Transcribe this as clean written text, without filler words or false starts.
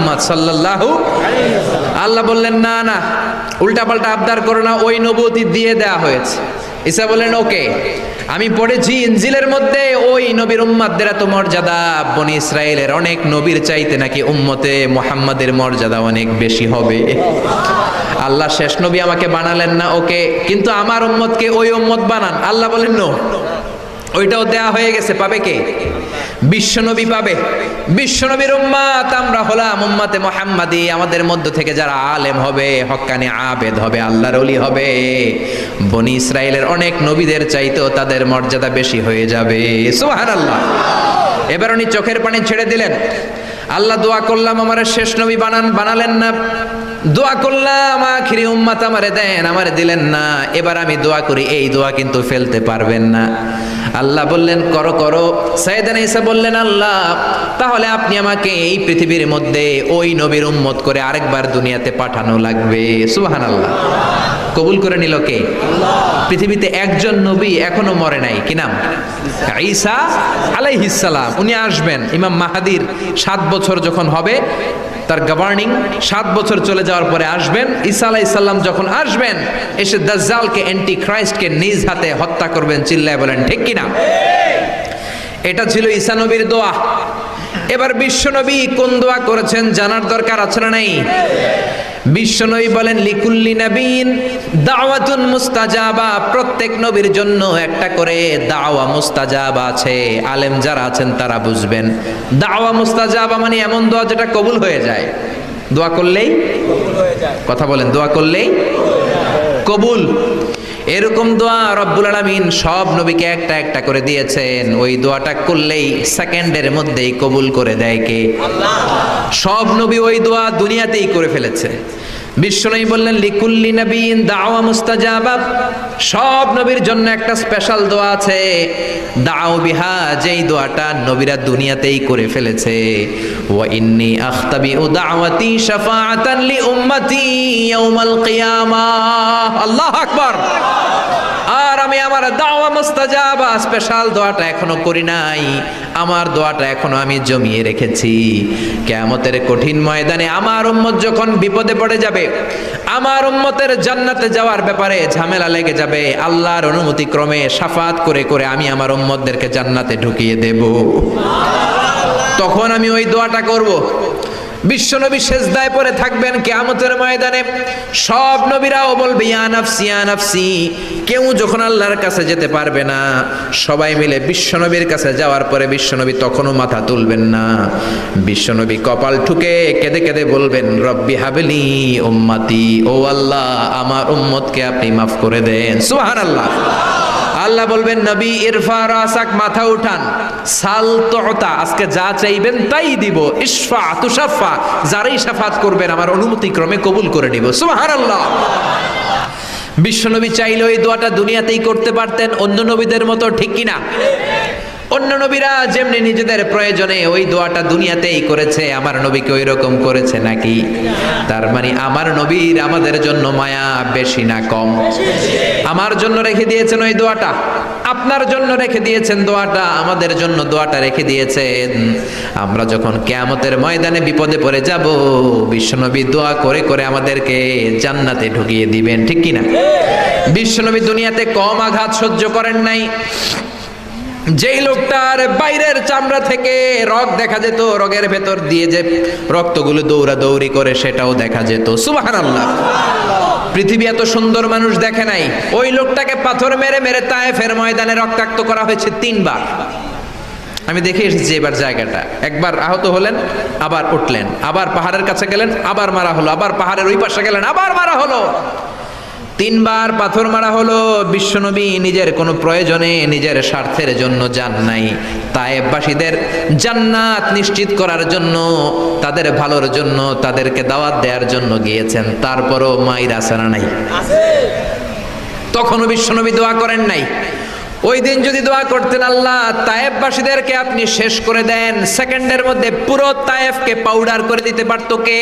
মুহাম্মদ সাল্লাল্লাহু আলাইহি ওয়াসাল্লাম। আল্লাহ বললেন না না, উল্টাপাল্টা আবদার করো না, ওই নবুয়তি দিয়ে দেয়া হয়েছে। ঈসা বললেন ওকে, আমি পড়েছি ইনজিলের মধ্যে ওই নবীর উম্মতদের এত মর্যাদা, বনি ইসরায়েলের অনেক নবীর চাইতে নাকি উম্মতে মুহাম্মাদের মর্যাদা অনেক বেশি হবে। আল্লাহ শেষ নবী আমাকে বানালেন না, ওকে, কিন্তু আমার উম্মতকে ওই উম্মত বানান। আল্লাহ বলেন নো, ওইটাও দেয়া হয়ে গেছে, পাবে কে? বিশ্বনবী পাবে। বিশ্বনবীর উম্মত আমরা হলাম উম্মতে মুহাম্মাদি। আমাদের মধ্য থেকে যারা আলেম হবে, হক্কানি আবেদ হবে, আল্লাহর ওলি হবে, বনি ইসরায়েলের অনেক নবীদের চাইতেও তাদের মর্যাদা বেশি হয়ে যাবে। সুবহানাল্লাহ। এবার উনি চোখের পানি ছেড়ে দিলেন। আল্লাহ দোয়া করলাম আমার শেষ নবী বানান, বানালেন না। দোয়া করলাম আখিরি উম্মত আমারে দেন, আমারে দিলেন না। এবার আমি দোয়া করি, এই দোয়া কিন্তু ফেলতে পারবেন না। আল্লাহ বললেন করো করো। সাইয়েদানা ঈসা বললেন আল্লাহ তাহলে আপনি আমাকে এই পৃথিবীর মধ্যে ওই নবীর উম্মত করে আরেকবার দুনিয়াতে পাঠানো লাগবে। সুবহানাল্লাহ। কবুল করে নিল কে? আল্লাহ। পৃথিবীতে একজন নবী এখনো মরে নাই, কি নাম? ঈসা আলাইহিস সালাম। উনি আসবেন ইমাম মাহাদির 7 বছর যখন হবে, তার গভর্নিং 7 বছর চলে যাওয়ার পরে আসবেন। ঈসা আলাইহিস সালাম যখন আসবেন, এসে দাজ্জালকে, অ্যান্টি ক্রাইস্টকে নিজ হাতে হত্যা করবেন। চিল্লায় বলেন ঠিক কিনা? এটা ছিল ঈসা নবীর দোয়া। এবার বিশ্বনবী কোন দোয়া করেছেন জানার দরকার আছে না নাই? বিশ্বনবী বলেন লিকুল্লি নবীন দাওয়াতুন মুস্তাজাবা। প্রত্যেক নবীর জন্য একটা করে দাওয়া মুস্তাজাবা আছে। আলেম যারা আছেন তারা বুঝবেন, দাওয়া মুস্তাজাবা মানে এমন দোয়া যেটা কবুল হয়ে যায়। দোয়া করলেই কবুল হয়ে যায়। কথা বলেন, দোয়া করলেই কবুল। এরকম দোয়া রব্বুল আলামিন সব নবীকে একটা একটা করে দিয়েছেন। ওই দোয়াটা করলেই সেকেন্ডের মধ্যেই কবুল করে দেয় কে? আল্লাহ। সব নবী ওই দোয়া দুনিয়াতেই করে ফেলেছে। বিশ্বনবী বললেন লিকুল্লি নবীন দাওয়া মুস্তাজাবা। সব নবীর জন্য একটা স্পেশাল দোয়া আছে, দাও বিহা, যেই দোয়াটা নবীরা দুনিয়াতেই করে ফেলেছে। ওয়া ইন্নী আখতাবিউ দাওয়াতি শাফাআতান লি উম্মতি ইয়াউমাল কিয়ামাহ। আল্লাহু আকবার। আর আমি আমার দাওয়া মুস্তাজাবা স্পেশাল দোয়াটা এখনো করি নাই। আমার দোয়াটা এখনো আমি জমিয়ে রেখেছি। কিয়ামতের কঠিন ময়দানে আমার উম্মত যখন বিপদে পড়ে যাবে, আমার উম্মতের জান্নাতে যাওয়ার ব্যাপারে ঝামেলা লেগে যাবে, আল্লাহর অনুমতি ক্রমে শাফাত করে করে আমি আমার উম্মতদেরকে জান্নাতে ঢুকিয়ে দেব। তখন আমি ওই দোয়াটা করব। বিশ্বনবী সেজদায় পড়ে থাকবেন কিয়ামতের ময়দানে। সব নবীরাও বলবে ইয়া নাফসি ইয়া নাফসি। কেউ যখন আল্লাহর কাছে যেতে পারবে না, সবাই মিলে বিশ্বনবীর কাছে যাওয়ার পরে বিশ্বনবী তখনও মাথা তুলবেন না। বিশ্বনবী কপাল ঠুকে কেঁদে কেঁদে বলবেন রব্বি হাবলি উম্মতি। ও আল্লাহ আমার উম্মতকে আপনি মাফ করে দেন। সুবহানাল্লাহ। আল্লাহ বলবেন নবী ইরফা রাসাক, মাথা উঠান, সাল তুতা, আজকে যা চাইবেন তাই দিব, ইশফা তুশাফা, যারাই শাফাত করবেন আমার অনুমতি ক্রমে কবুল করে নিব। সুবহানাল্লাহ। বিশ্বনবী চাইলে ওই দোয়াটা দুনিয়াতেই করতে পারতেন অন্য নবীদের মতো, ঠিক কিনা? অন্য নবীরা যেমনি নিজেদের প্রয়োজনে ওই দোয়াটা দুনিয়াতেই করেছে, আমার নবীকে ওই রকম করেছে নাকি? তার মানে আমার নবীর আমাদের জন্য মায়া বেশি না কম? আমার জন্য রেখে দিয়েছেন ওই দোয়াটা, আপনার জন্য রেখে দিয়েছেন দোয়াটা, আমাদের জন্য দোয়াটা রেখে দিয়েছেন। আমরা যখন কিয়ামতের ময়দানে বিপদে পড়ে যাব, বিশ্বনবী দোয়া করে করে আমাদেরকে জান্নাতে ঢুকিয়ে দিবেন, ঠিক কিনা? বিশ্বনবী দুনিয়াতে কম আঘাত সহ্য করেন নাই। যেই লোকটার বাইরের চামড়া থেকে রগ দেখা যেত, রগের ভেতর দিয়ে যে রক্তগুলো দৌড়াদৌড়ি করে সেটাও দেখা যেত। সুবহানাল্লাহ। পৃথিবী এত সুন্দর মানুষ দেখে নাই। ওই লোকটাকে পাথর মেরে মেরে তায়েফের ময়দানে রক্তাক্ত করা হয়েছে 3 বার। আমি দেখে এসেছি এবার জায়গাটা। একবার আহত হলেন, আবার উঠলেন, আবার পাহাড়ের কাছে গেলেন, আবার মারা হলো, আবার পাহাড়ের ওই পাশে গেলেন, আবার মারা হলো। 3 বার পাথর মারা হলো। বিশ্বনবী নিজের কোনো প্রয়োজনে, নিজের স্বার্থের জন্য যান নাই। তায়েফবাসীদের জান্নাত নিশ্চিত করার জন্য, তাদের ভালোর জন্য, তাদেরকে দাওয়াত দেওয়ার জন্য গিয়েছেন। তারপরও মায়ের আসারা নাই, তখনও বিশ্বনবী দোয়া করেন নাই। ওই দিন যদি দোয়া করতেন আল্লাহ তায়েফবাসীদেরকে আপনি শেষ করে দেন, সেকেন্ডের মধ্যে পুরো তায়েফকে পাউডার করে দিতে পারতো কে?